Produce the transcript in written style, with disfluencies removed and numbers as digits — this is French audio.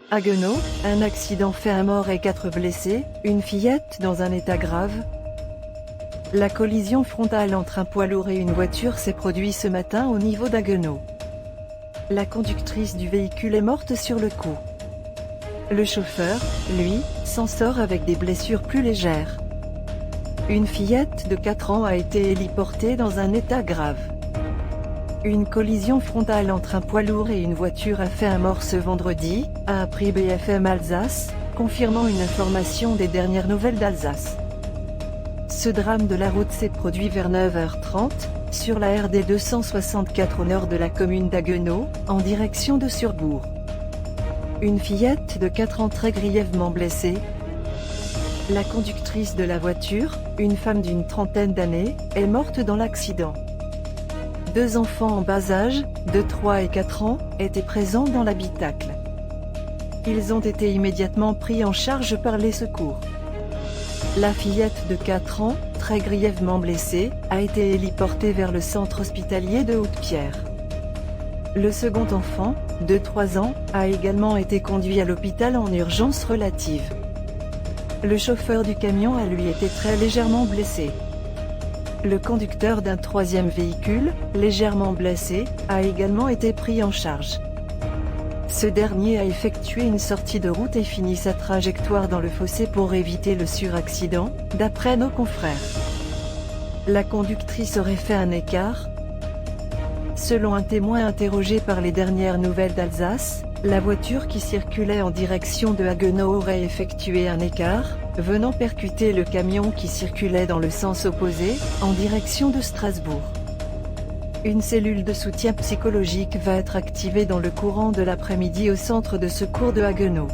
Haguenau, un accident fait un mort et 4 blessés, une fillette dans un état grave. La collision frontale entre un poids lourd et une voiture s'est produite ce matin au niveau d'Haguenau. La conductrice du véhicule est morte sur le coup. Le chauffeur, lui, s'en sort avec des blessures plus légères. Une fillette de 4 ans a été héliportée dans un état grave. Une collision frontale entre un poids lourd et une voiture a fait un mort ce vendredi, a appris BFM Alsace, confirmant une information des dernières nouvelles d'Alsace. Ce drame de la route s'est produit vers 9h30, sur la RD 264 au nord de la commune d'Haguenau, en direction de Surbourg. Une fillette de 4 ans très grièvement blessée. La conductrice de la voiture, une femme d'une trentaine d'années, est morte dans l'accident. 2 enfants en bas âge, de 3 et 4 ans, étaient présents dans l'habitacle. Ils ont été immédiatement pris en charge par les secours. La fillette de 4 ans, très grièvement blessée, a été héliportée vers le centre hospitalier de Haute-Pierre. Le second enfant, de 3 ans, a également été conduit à l'hôpital en urgence relative. Le chauffeur du camion a lui été très légèrement blessé. Le conducteur d'un 3e véhicule, légèrement blessé, a également été pris en charge. Ce dernier a effectué une sortie de route et fini sa trajectoire dans le fossé pour éviter le suraccident, d'après nos confrères. La conductrice aurait fait un écart. Selon un témoin interrogé par les dernières nouvelles d'Alsace, la voiture qui circulait en direction de Haguenau aurait effectué un écart, venant percuter le camion qui circulait dans le sens opposé, en direction de Strasbourg. Une cellule de soutien psychologique va être activée dans le courant de l'après-midi au centre de secours de Haguenau.